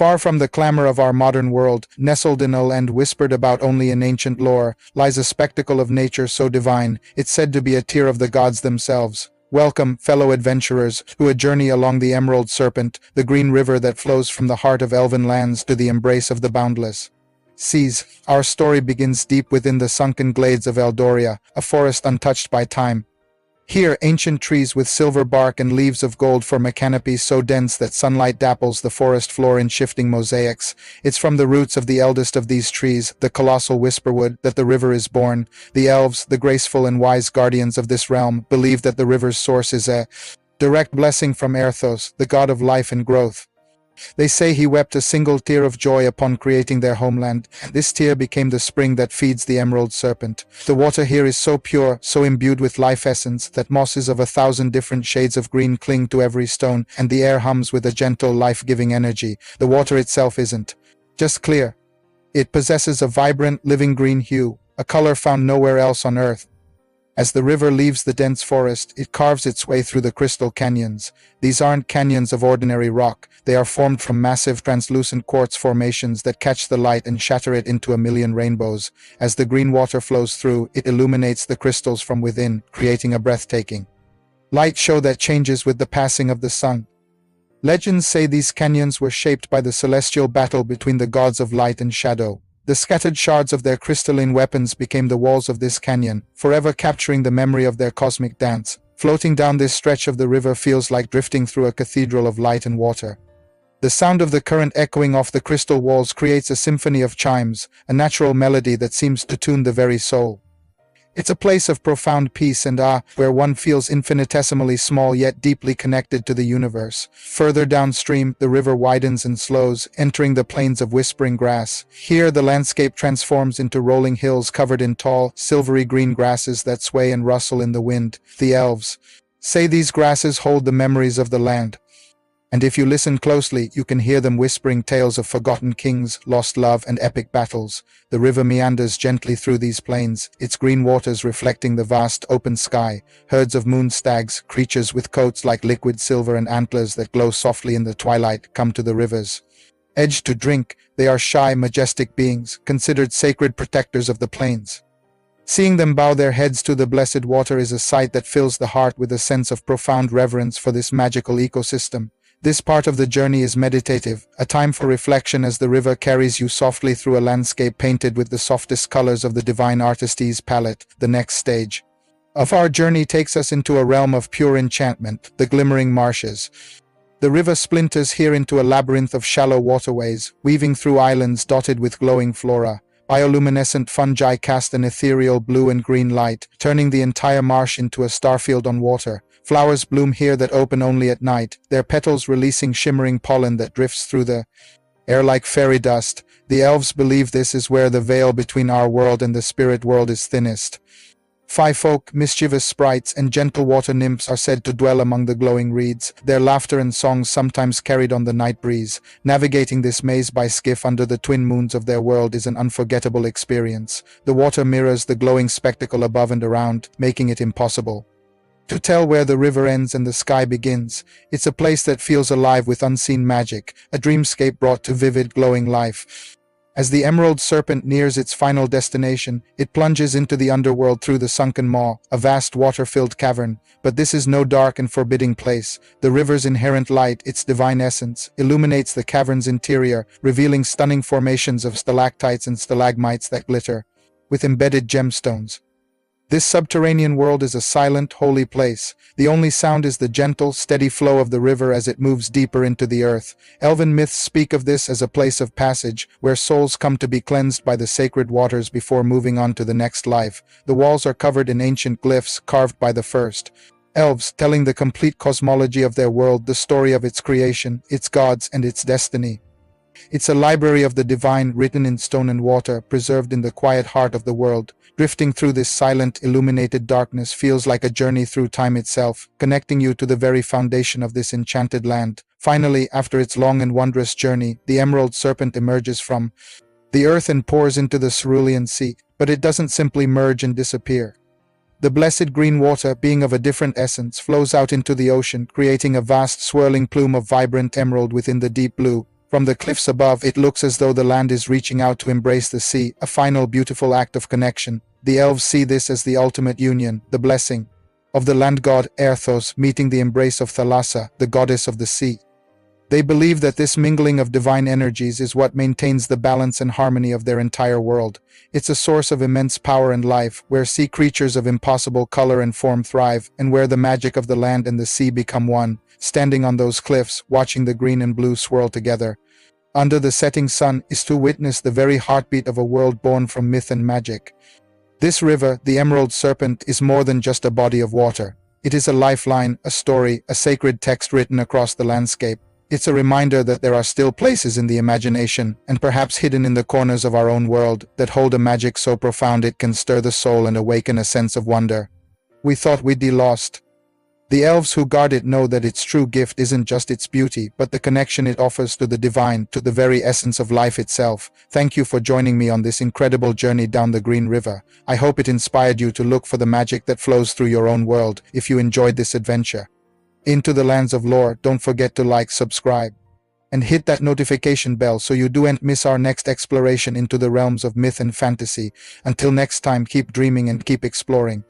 Far from the clamor of our modern world, nestled in a land whispered about only in ancient lore, lies a spectacle of nature so divine, it's said to be a tear of the gods themselves. Welcome, fellow adventurers, to a journey along the Emerald Serpent, the green river that flows from the heart of elven lands to the embrace of the boundless seas. Our story begins deep within the sunken glades of Eldoria, a forest untouched by time. Here, ancient trees with silver bark and leaves of gold form a canopy so dense that sunlight dapples the forest floor in shifting mosaics. It's from the roots of the eldest of these trees, the colossal whisperwood, that the river is born. The elves, the graceful and wise guardians of this realm, believe that the river's source is a direct blessing from Erthos, the god of life and growth. They say he wept a single tear of joy upon creating their homeland. This tear became the spring that feeds the Emerald Serpent. The water here is so pure, so imbued with life essence, that mosses of 1,000 different shades of green cling to every stone, and the air hums with a gentle, life-giving energy. The water itself isn't just clear. It possesses a vibrant, living green hue, a color found nowhere else on Earth. As the river leaves the dense forest, it carves its way through the crystal canyons. These aren't canyons of ordinary rock. They are formed from massive translucent quartz formations that catch the light and shatter it into a million rainbows. As the green water flows through, it illuminates the crystals from within, creating a breathtaking light show that changes with the passing of the sun. Legends say these canyons were shaped by the celestial battle between the gods of light and shadow. The scattered shards of their crystalline weapons became the walls of this canyon, forever capturing the memory of their cosmic dance. Floating down this stretch of the river feels like drifting through a cathedral of light and water. The sound of the current echoing off the crystal walls creates a symphony of chimes, a natural melody that seems to tune the very soul. It's a place of profound peace and awe, where one feels infinitesimally small yet deeply connected to the universe. Further downstream, the river widens and slows, entering the plains of whispering grass. Here, the landscape transforms into rolling hills covered in tall, silvery green grasses that sway and rustle in the wind. The elves say these grasses hold the memories of the land. And if you listen closely, you can hear them whispering tales of forgotten kings, lost love, and epic battles. The river meanders gently through these plains, its green waters reflecting the vast open sky. Herds of moon stags, creatures with coats like liquid silver and antlers that glow softly in the twilight, come to the river's edge to drink. They are shy, majestic beings, considered sacred protectors of the plains. Seeing them bow their heads to the blessed water is a sight that fills the heart with a sense of profound reverence for this magical ecosystem. This part of the journey is meditative, a time for reflection as the river carries you softly through a landscape painted with the softest colors of the divine artist's palette. The next stage of our journey takes us into a realm of pure enchantment, the glimmering marshes. The river splinters here into a labyrinth of shallow waterways, weaving through islands dotted with glowing flora. Bioluminescent fungi cast an ethereal blue and green light, turning the entire marsh into a starfield on water. Flowers bloom here that open only at night, their petals releasing shimmering pollen that drifts through the air like fairy dust. The elves believe this is where the veil between our world and the spirit world is thinnest. Fae folk, mischievous sprites, and gentle water nymphs are said to dwell among the glowing reeds, their laughter and songs sometimes carried on the night breeze. Navigating this maze by skiff under the twin moons of their world is an unforgettable experience. The water mirrors the glowing spectacle above and around, making it impossible to tell where the river ends and the sky begins. It's a place that feels alive with unseen magic, a dreamscape brought to vivid, glowing life. As the Emerald Serpent nears its final destination, it plunges into the underworld through the sunken maw, a vast water-filled cavern. But this is no dark and forbidding place. The river's inherent light, its divine essence, illuminates the cavern's interior, revealing stunning formations of stalactites and stalagmites that glitter with embedded gemstones. This subterranean world is a silent, holy place. The only sound is the gentle, steady flow of the river as it moves deeper into the earth. Elven myths speak of this as a place of passage, where souls come to be cleansed by the sacred waters before moving on to the next life. The walls are covered in ancient glyphs carved by the first elves, telling the complete cosmology of their world, the story of its creation, its gods, and its destiny. It's a library of the divine, written in stone and water, preserved in the quiet heart of the world. Drifting through this silent, illuminated darkness feels like a journey through time itself, connecting you to the very foundation of this enchanted land. Finally, after its long and wondrous journey, the Emerald Serpent emerges from the earth and pours into the cerulean sea. But it doesn't simply merge and disappear. The blessed green water, being of a different essence, flows out into the ocean, creating a vast swirling plume of vibrant emerald within the deep blue. From the cliffs above, it looks as though the land is reaching out to embrace the sea, a final beautiful act of connection. The elves see this as the ultimate union, the blessing of the land god Erthos meeting the embrace of Thalassa, the goddess of the sea. They believe that this mingling of divine energies is what maintains the balance and harmony of their entire world. It's a source of immense power and life, where sea creatures of impossible color and form thrive, and where the magic of the land and the sea become one. Standing on those cliffs, watching the green and blue swirl together under the setting sun, is to witness the very heartbeat of a world born from myth and magic. This river, the Emerald Serpent, is more than just a body of water. It is a lifeline, a story, a sacred text written across the landscape. It's a reminder that there are still places in the imagination, and perhaps hidden in the corners of our own world, that hold a magic so profound it can stir the soul and awaken a sense of wonder. We thought we'd be lost. The elves who guard it know that its true gift isn't just its beauty, but the connection it offers to the divine, to the very essence of life itself. Thank you for joining me on this incredible journey down the Green River. I hope it inspired you to look for the magic that flows through your own world. If you enjoyed this adventure into the lands of lore, don't forget to like, subscribe, and hit that notification bell so you don't miss our next exploration into the realms of myth and fantasy. Until next time, keep dreaming and keep exploring.